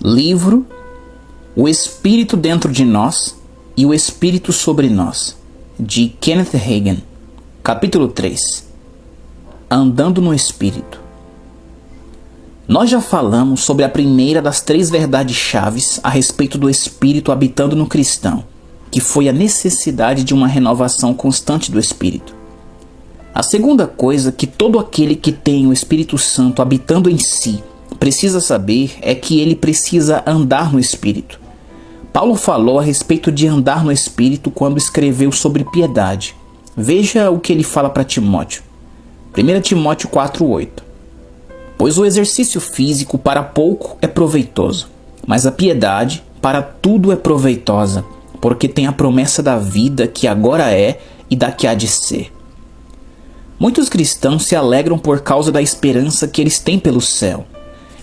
Livro O Espírito Dentro de Nós e o Espírito Sobre Nós, de Kenneth Hagin. Capítulo 3. Andando no Espírito. Nós já falamos sobre a primeira das 3 verdades chaves a respeito do Espírito habitando no cristão, que foi a necessidade de uma renovação constante do Espírito. A segunda coisa que todo aquele que tem o Espírito Santo habitando em si precisa saber é que ele precisa andar no Espírito. Paulo falou a respeito de andar no Espírito quando escreveu sobre piedade. Veja o que ele fala para Timóteo. 1 Timóteo 4:8. Pois o exercício físico para pouco é proveitoso, mas a piedade para tudo é proveitosa, porque tem a promessa da vida que agora é e da que há de ser. Muitos cristãos se alegram por causa da esperança que eles têm pelo céu.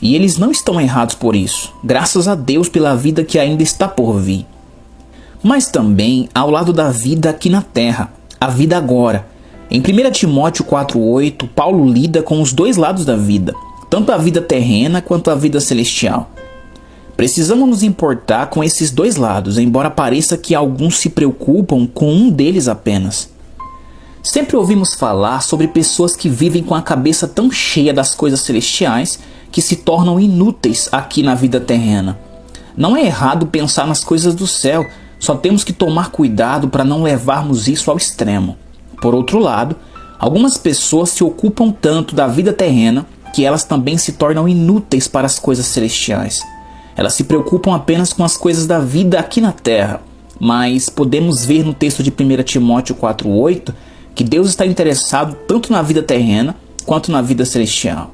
E eles não estão errados por isso, graças a Deus pela vida que ainda está por vir. Mas também ao lado da vida aqui na terra, a vida agora. Em 1 Timóteo 4:8, Paulo lida com os 2 lados da vida, tanto a vida terrena quanto a vida celestial. Precisamos nos importar com esses 2 lados, embora pareça que alguns se preocupam com um deles apenas. Sempre ouvimos falar sobre pessoas que vivem com a cabeça tão cheia das coisas celestiais que se tornam inúteis aqui na vida terrena. Não é errado pensar nas coisas do céu, só temos que tomar cuidado para não levarmos isso ao extremo. Por outro lado, algumas pessoas se ocupam tanto da vida terrena que elas também se tornam inúteis para as coisas celestiais. Elas se preocupam apenas com as coisas da vida aqui na terra, mas podemos ver no texto de 1 Timóteo 4:8 que Deus está interessado tanto na vida terrena quanto na vida celestial.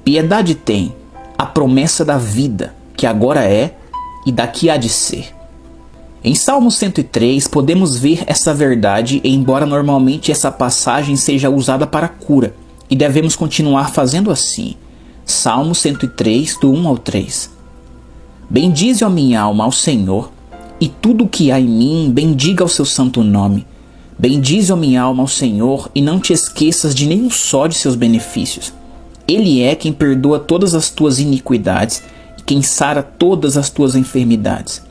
Piedade tem a promessa da vida, que agora é e da que há de ser. Em Salmo 103 podemos ver essa verdade, embora normalmente essa passagem seja usada para cura, e devemos continuar fazendo assim. Salmo 103, do 1 ao 3. Bendize, ó minha alma, ao Senhor, e tudo o que há em mim, bendiga o seu santo nome. Bendize, ó minha alma, ao Senhor, e não te esqueças de nenhum só de seus benefícios. Ele é quem perdoa todas as tuas iniquidades e quem sara todas as tuas enfermidades.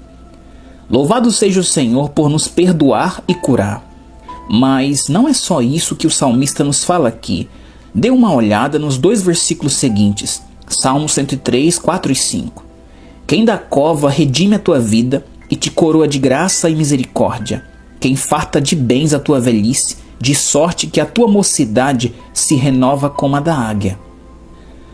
Louvado seja o Senhor por nos perdoar e curar. Mas não é só isso que o salmista nos fala aqui. Dê uma olhada nos 2 versículos seguintes. Salmo 103, 4 e 5. Quem da cova redime a tua vida e te coroa de graça e misericórdia. Quem farta de bens a tua velhice, de sorte que a tua mocidade se renova como a da águia.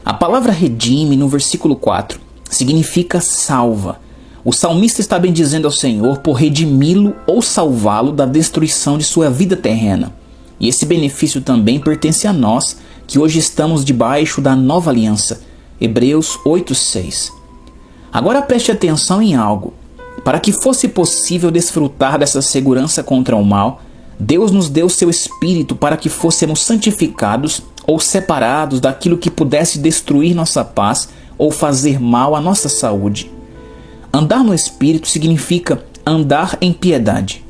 A palavra redime, no versículo 4, significa salva. O salmista está bendizendo ao Senhor por redimi-lo ou salvá-lo da destruição de sua vida terrena. E esse benefício também pertence a nós, que hoje estamos debaixo da nova aliança. Hebreus 8:6. Agora preste atenção em algo. Para que fosse possível desfrutar dessa segurança contra o mal, Deus nos deu seu Espírito para que fôssemos santificados ou separados daquilo que pudesse destruir nossa paz ou fazer mal à nossa saúde. Andar no Espírito significa andar em piedade.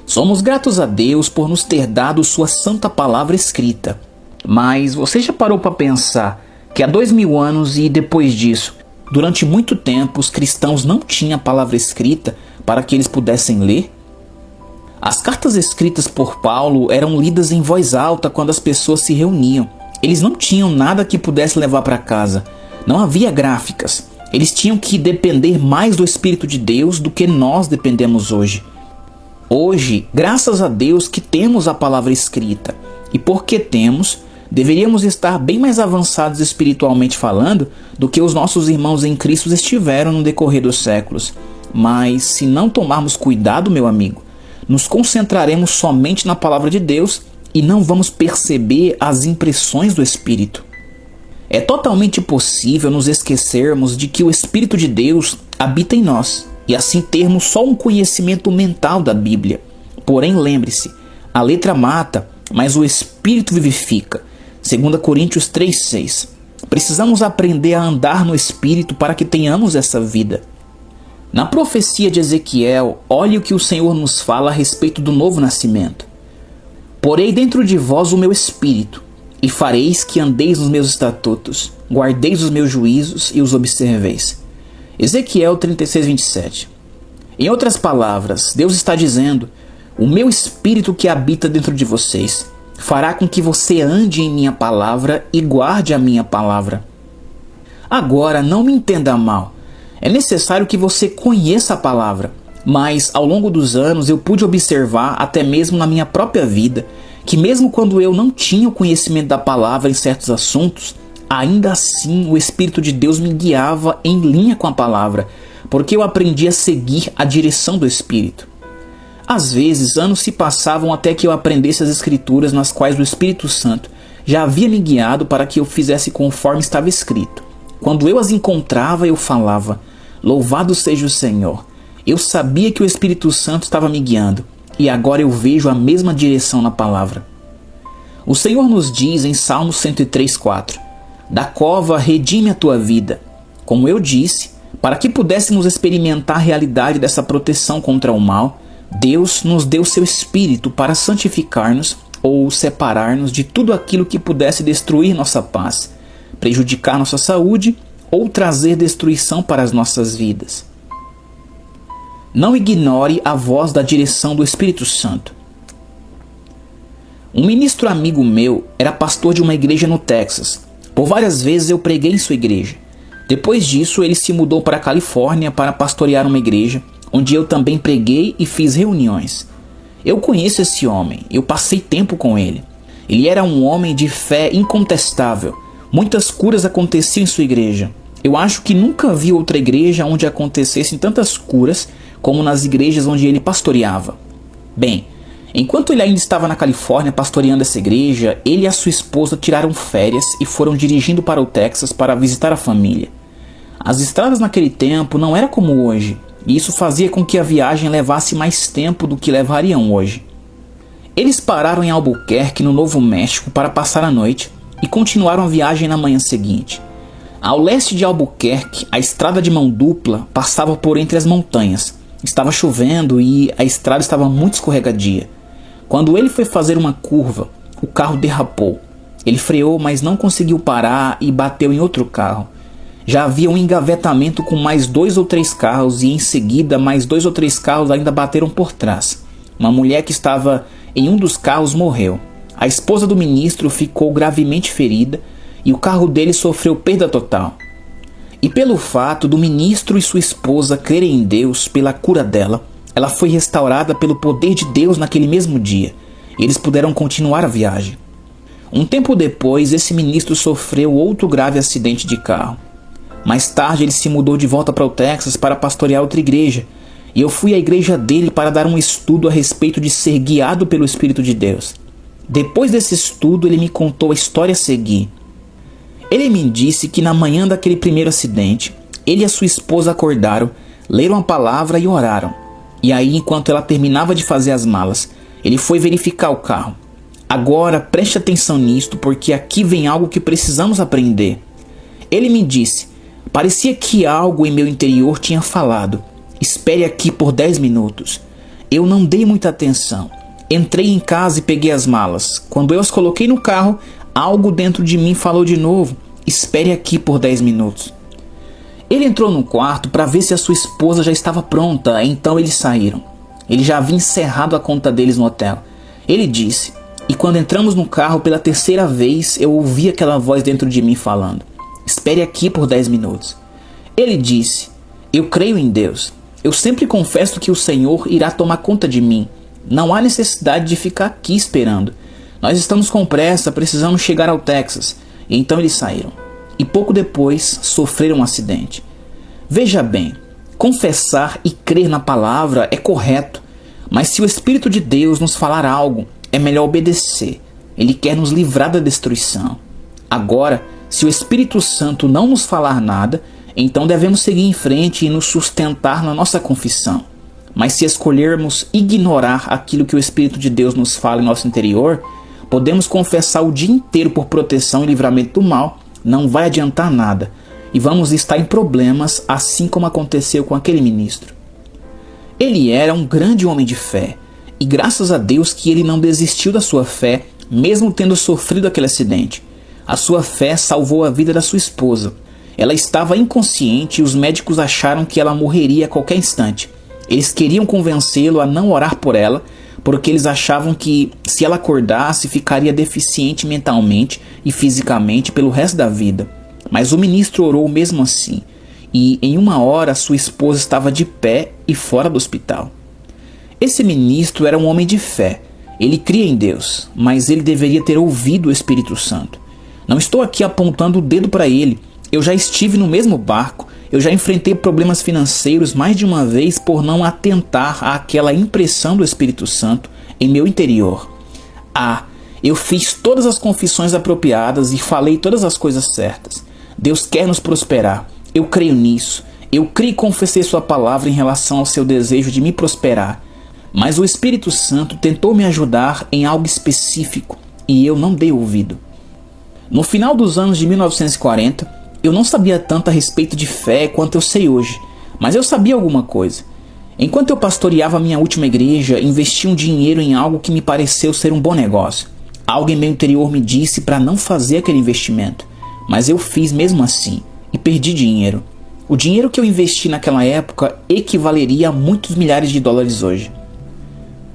Somos gratos a Deus por nos ter dado sua santa palavra escrita. Mas você já parou para pensar que há 2000 anos e depois disso, durante muito tempo os cristãos não tinham a palavra escrita para que eles pudessem ler? As cartas escritas por Paulo eram lidas em voz alta quando as pessoas se reuniam. Eles não tinham nada que pudesse levar para casa. Não havia gráficas. Eles tinham que depender mais do Espírito de Deus do que nós dependemos hoje. Hoje, graças a Deus que temos a palavra escrita. E porque temos, deveríamos estar bem mais avançados espiritualmente falando do que os nossos irmãos em Cristo estiveram no decorrer dos séculos. Mas se não tomarmos cuidado, meu amigo, nos concentraremos somente na palavra de Deus e não vamos perceber as impressões do Espírito. É totalmente possível nos esquecermos de que o Espírito de Deus habita em nós e assim termos só um conhecimento mental da Bíblia. Porém, lembre-se, a letra mata, mas o Espírito vivifica. 2 Coríntios 3:6. Precisamos aprender a andar no Espírito para que tenhamos essa vida. Na profecia de Ezequiel, olhe o que o Senhor nos fala a respeito do novo nascimento. Porei dentro de vós o meu Espírito, e fareis que andeis nos meus estatutos, guardeis os meus juízos e os observeis. Ezequiel 36:27. Em outras palavras, Deus está dizendo: o meu espírito que habita dentro de vocês fará com que você ande em minha palavra e guarde a minha palavra. Agora, não me entenda mal. É necessário que você conheça a palavra, mas ao longo dos anos eu pude observar, até mesmo na minha própria vida, que mesmo quando eu não tinha o conhecimento da palavra em certos assuntos, ainda assim o Espírito de Deus me guiava em linha com a palavra, porque eu aprendi a seguir a direção do Espírito. Às vezes, anos se passavam até que eu aprendesse as Escrituras nas quais o Espírito Santo já havia me guiado para que eu fizesse conforme estava escrito. Quando eu as encontrava, eu falava: louvado seja o Senhor. Eu sabia que o Espírito Santo estava me guiando, e agora eu vejo a mesma direção na palavra. O Senhor nos diz em Salmo 103:4: da cova redime a tua vida. Como eu disse, para que pudéssemos experimentar a realidade dessa proteção contra o mal, Deus nos deu seu Espírito para santificar-nos ou separar-nos de tudo aquilo que pudesse destruir nossa paz, prejudicar nossa saúde ou trazer destruição para as nossas vidas. Não ignore a voz da direção do Espírito Santo. Um ministro amigo meu era pastor de uma igreja no Texas. Por várias vezes eu preguei em sua igreja. Depois disso, ele se mudou para a Califórnia para pastorear uma igreja, onde eu também preguei e fiz reuniões. Eu conheço esse homem, eu passei tempo com ele. Ele era um homem de fé incontestável. Muitas curas aconteciam em sua igreja. Eu acho que nunca vi outra igreja onde acontecessem tantas curas como nas igrejas onde ele pastoreava. Bem, enquanto ele ainda estava na Califórnia pastoreando essa igreja, ele e a sua esposa tiraram férias e foram dirigindo para o Texas para visitar a família. As estradas naquele tempo não eram como hoje, e isso fazia com que a viagem levasse mais tempo do que levariam hoje. Eles pararam em Albuquerque, no Novo México, para passar a noite e continuaram a viagem na manhã seguinte. Ao leste de Albuquerque, a estrada de mão dupla passava por entre as montanhas. Estava chovendo e a estrada estava muito escorregadia. Quando ele foi fazer uma curva, o carro derrapou. Ele freou, mas não conseguiu parar e bateu em outro carro. Já havia um engavetamento com mais 2 ou 3 carros e em seguida mais 2 ou 3 carros ainda bateram por trás. Uma mulher que estava em um dos carros morreu. A esposa do ministro ficou gravemente ferida e o carro dele sofreu perda total. E pelo fato do ministro e sua esposa crerem em Deus pela cura dela, ela foi restaurada pelo poder de Deus naquele mesmo dia. Eles puderam continuar a viagem. Um tempo depois, esse ministro sofreu outro grave acidente de carro. Mais tarde, ele se mudou de volta para o Texas para pastorear outra igreja. E eu fui à igreja dele para dar um estudo a respeito de ser guiado pelo Espírito de Deus. Depois desse estudo, ele me contou a história a seguir. Ele me disse que na manhã daquele primeiro acidente, ele e a sua esposa acordaram, leram a palavra e oraram. E aí, enquanto ela terminava de fazer as malas, ele foi verificar o carro. Agora, preste atenção nisto, porque aqui vem algo que precisamos aprender. Ele me disse: parecia que algo em meu interior tinha falado: espere aqui por 10 minutos. Eu não dei muita atenção. Entrei em casa e peguei as malas. Quando eu as coloquei no carro, algo dentro de mim falou de novo: espere aqui por 10 minutos. Ele entrou no quarto para ver se a sua esposa já estava pronta, então eles saíram. Ele já havia encerrado a conta deles no hotel. Ele disse: e quando entramos no carro pela terceira vez, eu ouvi aquela voz dentro de mim falando: espere aqui por 10 minutos. Ele disse: eu creio em Deus. Eu sempre confesso que o Senhor irá tomar conta de mim. Não há necessidade de ficar aqui esperando. Nós estamos com pressa, precisamos chegar ao Texas. E então eles saíram. E pouco depois sofreram um acidente. Veja bem, confessar e crer na palavra é correto. Mas se o Espírito de Deus nos falar algo, é melhor obedecer. Ele quer nos livrar da destruição. Agora, se o Espírito Santo não nos falar nada, então devemos seguir em frente e nos sustentar na nossa confissão. Mas se escolhermos ignorar aquilo que o Espírito de Deus nos fala em nosso interior, podemos confessar o dia inteiro por proteção e livramento do mal, não vai adiantar nada, e vamos estar em problemas, assim como aconteceu com aquele ministro. Ele era um grande homem de fé, e graças a Deus que ele não desistiu da sua fé, mesmo tendo sofrido aquele acidente. A sua fé salvou a vida da sua esposa. Ela estava inconsciente e os médicos acharam que ela morreria a qualquer instante. Eles queriam convencê-lo a não orar por ela, porque eles achavam que, se ela acordasse, ficaria deficiente mentalmente e fisicamente pelo resto da vida. Mas o ministro orou mesmo assim, e em 1 hora sua esposa estava de pé e fora do hospital. Esse ministro era um homem de fé. Ele cria em Deus, mas ele deveria ter ouvido o Espírito Santo. Não estou aqui apontando o dedo para ele. Eu já estive no mesmo barco. Eu já enfrentei problemas financeiros mais de uma vez por não atentar àquela impressão do Espírito Santo em meu interior. Eu fiz todas as confissões apropriadas e falei todas as coisas certas. Deus quer nos prosperar. Eu creio nisso. Eu criei e confessei sua palavra em relação ao seu desejo de me prosperar. Mas o Espírito Santo tentou me ajudar em algo específico e eu não dei ouvido. No final dos anos de 1940, eu não sabia tanto a respeito de fé quanto eu sei hoje, mas eu sabia alguma coisa. Enquanto eu pastoreava minha última igreja, investi um dinheiro em algo que me pareceu ser um bom negócio. Algo em meu interior me disse para não fazer aquele investimento, mas eu fiz mesmo assim e perdi dinheiro. O dinheiro que eu investi naquela época equivaleria a muitos milhares de dólares hoje.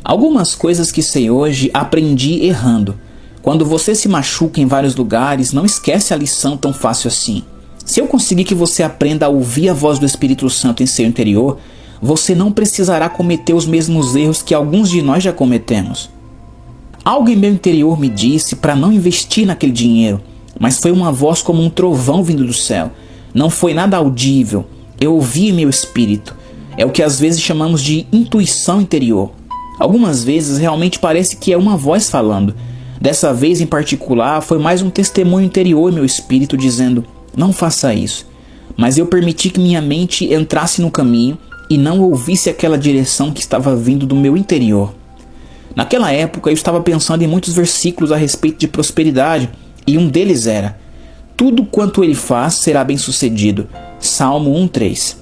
Algumas coisas que sei hoje aprendi errando. Quando você se machuca em vários lugares, não esquece a lição tão fácil assim. Se eu conseguir que você aprenda a ouvir a voz do Espírito Santo em seu interior, você não precisará cometer os mesmos erros que alguns de nós já cometemos. Algo em meu interior me disse para não investir naquele dinheiro, mas foi uma voz como um trovão vindo do céu. Não foi nada audível, eu ouvi em meu espírito. É o que às vezes chamamos de intuição interior. Algumas vezes realmente parece que é uma voz falando. Dessa vez em particular foi mais um testemunho interior em meu espírito dizendo: não faça isso. Mas eu permiti que minha mente entrasse no caminho e não ouvisse aquela direção que estava vindo do meu interior. Naquela época eu estava pensando em muitos versículos a respeito de prosperidade e um deles era: tudo quanto ele faz será bem sucedido. Salmo 1:3.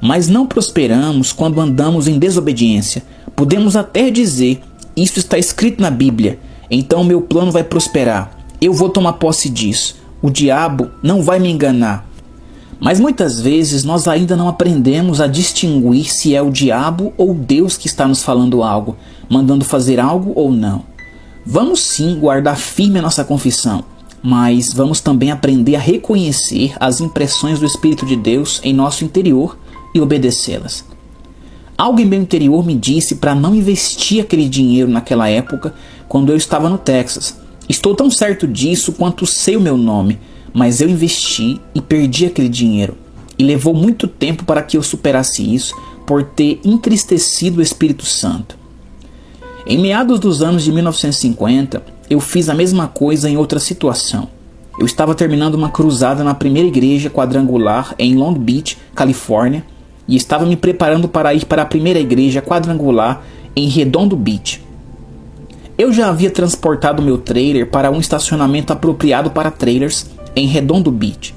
Mas não prosperamos quando andamos em desobediência. Podemos até dizer: isso está escrito na Bíblia, então meu plano vai prosperar. Eu vou tomar posse disso. O diabo não vai me enganar. Mas muitas vezes nós ainda não aprendemos a distinguir se é o diabo ou Deus que está nos falando algo, mandando fazer algo ou não. Vamos sim guardar firme a nossa confissão, mas vamos também aprender a reconhecer as impressões do Espírito de Deus em nosso interior e obedecê-las. Algo em meu interior me disse para não investir aquele dinheiro naquela época quando eu estava no Texas. Estou tão certo disso quanto sei o meu nome, mas eu investi e perdi aquele dinheiro. E levou muito tempo para que eu superasse isso por ter entristecido o Espírito Santo. Em meados dos anos de 1950, eu fiz a mesma coisa em outra situação. Eu estava terminando uma cruzada na primeira igreja quadrangular em Long Beach, Califórnia, e estava me preparando para ir para a primeira igreja quadrangular em Redondo Beach. Eu já havia transportado meu trailer para um estacionamento apropriado para trailers em Redondo Beach.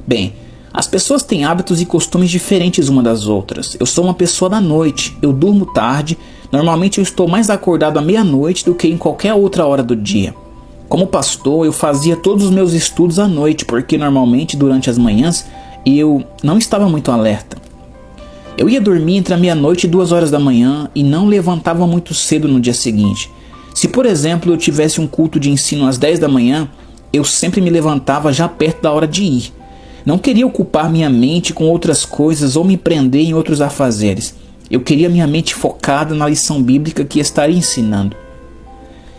Bem, as pessoas têm hábitos e costumes diferentes uma das outras. Eu sou uma pessoa da noite, eu durmo tarde, normalmente eu estou mais acordado à meia-noite do que em qualquer outra hora do dia. Como pastor, eu fazia todos os meus estudos à noite, porque normalmente durante as manhãs eu não estava muito alerta. Eu ia dormir entre a meia-noite e 2 horas da manhã e não levantava muito cedo no dia seguinte. Se, por exemplo, eu tivesse um culto de ensino às 10 da manhã, eu sempre me levantava já perto da hora de ir. Não queria ocupar minha mente com outras coisas ou me prender em outros afazeres. Eu queria minha mente focada na lição bíblica que estaria ensinando.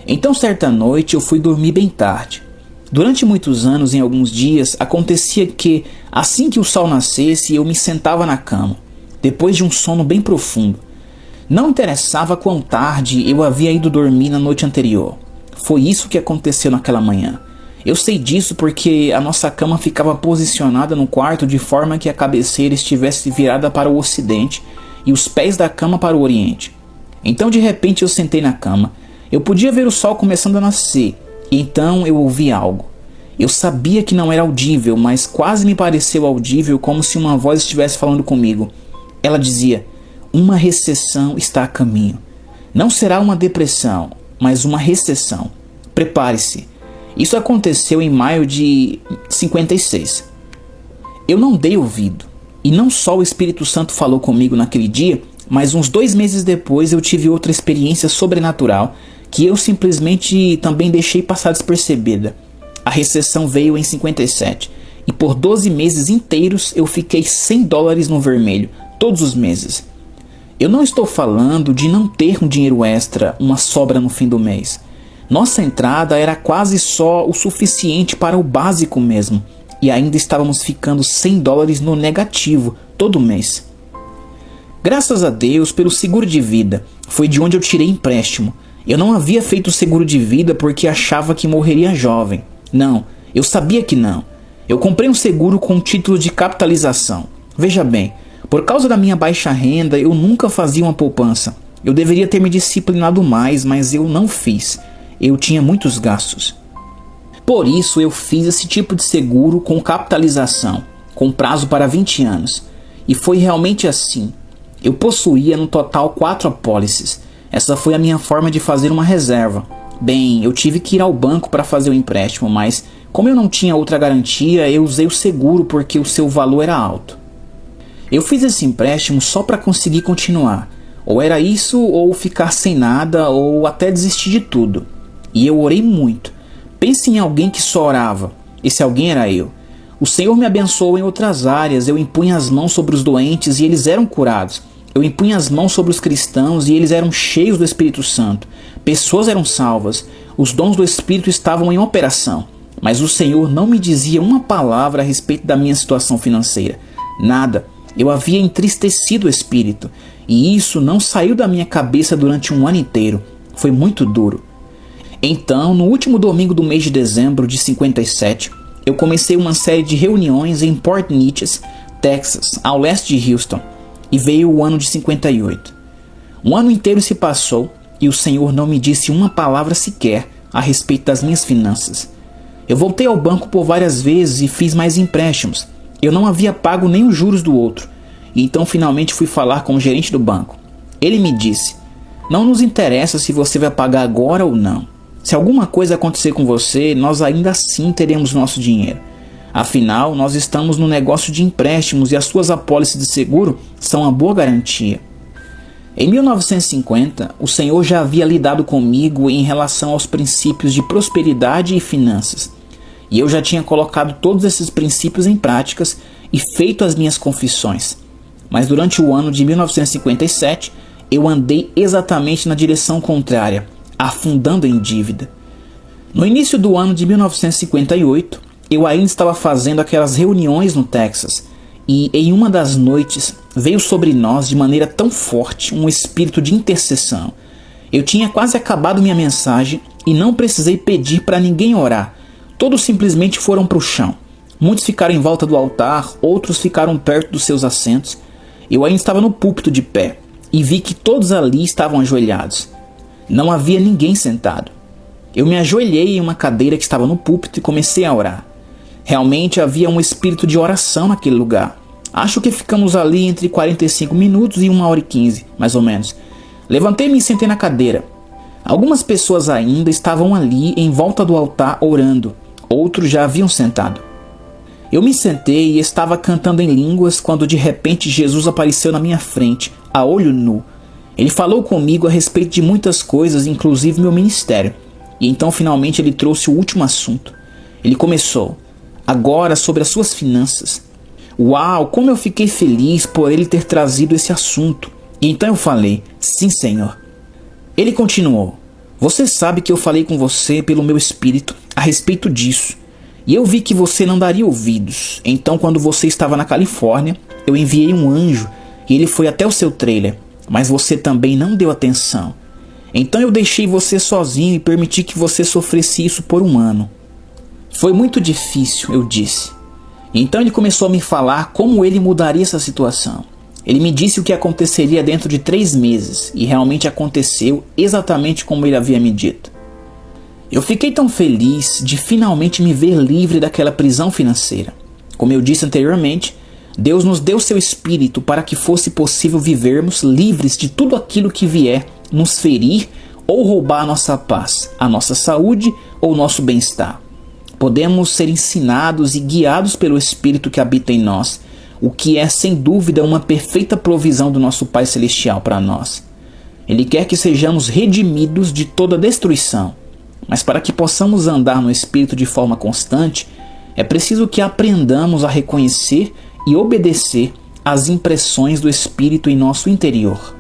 Então, certa noite, eu fui dormir bem tarde. Durante muitos anos, em alguns dias, acontecia que, assim que o sol nascesse, eu me sentava na cama, depois de um sono bem profundo. Não interessava quão tarde eu havia ido dormir na noite anterior. Foi isso que aconteceu naquela manhã. Eu sei disso porque a nossa cama ficava posicionada no quarto de forma que a cabeceira estivesse virada para o ocidente e os pés da cama para o oriente. Então, de repente, eu sentei na cama. Eu podia ver o sol começando a nascer, e então eu ouvi algo. Eu sabia que não era audível, mas quase me pareceu audível, como se uma voz estivesse falando comigo. Ela dizia: uma recessão está a caminho. Não será uma depressão, mas uma recessão. Prepare-se. Isso aconteceu em maio de 56. Eu não dei ouvido. E não só o Espírito Santo falou comigo naquele dia, mas uns 2 meses depois eu tive outra experiência sobrenatural que eu simplesmente também deixei passar despercebida. A recessão veio em 57 e por 12 meses inteiros eu fiquei $100 no vermelho, todos os meses. Eu não estou falando de não ter um dinheiro extra, uma sobra no fim do mês. Nossa entrada era quase só o suficiente para o básico mesmo, e ainda estávamos ficando $100 no negativo todo mês. Graças a Deus pelo seguro de vida, foi de onde eu tirei empréstimo. Eu não havia feito seguro de vida porque achava que morreria jovem. Não, eu sabia que não. Eu comprei um seguro com título de capitalização. Veja bem, por causa da minha baixa renda, eu nunca fazia uma poupança. Eu deveria ter me disciplinado mais, mas eu não fiz. Eu tinha muitos gastos. Por isso eu fiz esse tipo de seguro com capitalização, com prazo para 20 anos. E foi realmente assim. Eu possuía no total 4 apólices. Essa foi a minha forma de fazer uma reserva. Bem, eu tive que ir ao banco para fazer o empréstimo, mas como eu não tinha outra garantia, eu usei o seguro porque o seu valor era alto. Eu fiz esse empréstimo só para conseguir continuar. Ou era isso, ou ficar sem nada, ou até desistir de tudo. E eu orei muito. Pense em alguém que só orava. Esse alguém era eu. O Senhor me abençoou em outras áreas. Eu impunha as mãos sobre os doentes e eles eram curados. Eu impunha as mãos sobre os cristãos e eles eram cheios do Espírito Santo. Pessoas eram salvas. Os dons do Espírito estavam em operação. Mas o Senhor não me dizia uma palavra a respeito da minha situação financeira. Nada. Eu havia entristecido o Espírito. E isso não saiu da minha cabeça durante um ano inteiro. Foi muito duro. Então, no último domingo do mês de dezembro de 57, eu comecei uma série de reuniões em Port Neches, Texas, ao leste de Houston. E veio o ano de 58. Um ano inteiro se passou e o Senhor não me disse uma palavra sequer a respeito das minhas finanças. Eu voltei ao banco por várias vezes e fiz mais empréstimos. Eu não havia pago nem os juros do outro. E então finalmente fui falar com o gerente do banco. Ele me disse: não nos interessa se você vai pagar agora ou não. Se alguma coisa acontecer com você, nós ainda assim teremos nosso dinheiro. Afinal, nós estamos no negócio de empréstimos e as suas apólices de seguro são uma boa garantia. Em 1950, o Senhor já havia lidado comigo em relação aos princípios de prosperidade e finanças. E eu já tinha colocado todos esses princípios em práticas e feito as minhas confissões. Mas durante o ano de 1957, eu andei exatamente na direção contrária, afundando em dívida. No início do ano de 1958, eu ainda estava fazendo aquelas reuniões no Texas, e em uma das noites veio sobre nós de maneira tão forte um espírito de intercessão. Eu tinha quase acabado minha mensagem e não precisei pedir para ninguém orar. Todos simplesmente foram para o chão. Muitos ficaram em volta do altar, outros ficaram perto dos seus assentos. Eu ainda estava no púlpito de pé e vi que todos ali estavam ajoelhados. Não havia ninguém sentado. Eu me ajoelhei em uma cadeira que estava no púlpito e comecei a orar. Realmente havia um espírito de oração naquele lugar. Acho que ficamos ali entre 45 minutos e 1h15, mais ou menos. Levantei-me e sentei na cadeira. Algumas pessoas ainda estavam ali em volta do altar orando. Outros já haviam sentado. Eu me sentei e estava cantando em línguas quando de repente Jesus apareceu na minha frente, a olho nu. Ele falou comigo a respeito de muitas coisas, inclusive meu ministério. E então finalmente ele trouxe o último assunto. Ele começou: agora sobre as suas finanças. Uau, como eu fiquei feliz por ele ter trazido esse assunto. E então eu falei: sim, Senhor. Ele continuou: você sabe que eu falei com você pelo meu espírito a respeito disso. E eu vi que você não daria ouvidos. Então quando você estava na Califórnia, eu enviei um anjo e ele foi até o seu trailer. Mas você também não deu atenção. Então eu deixei você sozinho e permiti que você sofresse isso por 1 ano. Foi muito difícil, eu disse. Então ele começou a me falar como ele mudaria essa situação. Ele me disse o que aconteceria dentro de 3 meses, e realmente aconteceu exatamente como ele havia me dito. Eu fiquei tão feliz de finalmente me ver livre daquela prisão financeira. Como eu disse anteriormente, Deus nos deu seu Espírito para que fosse possível vivermos livres de tudo aquilo que vier nos ferir ou roubar a nossa paz, a nossa saúde ou nosso bem-estar. Podemos ser ensinados e guiados pelo Espírito que habita em nós, o que é sem dúvida uma perfeita provisão do nosso Pai Celestial para nós. Ele quer que sejamos redimidos de toda destruição, mas para que possamos andar no Espírito de forma constante, é preciso que aprendamos a reconhecer e obedecer às impressões do Espírito em nosso interior.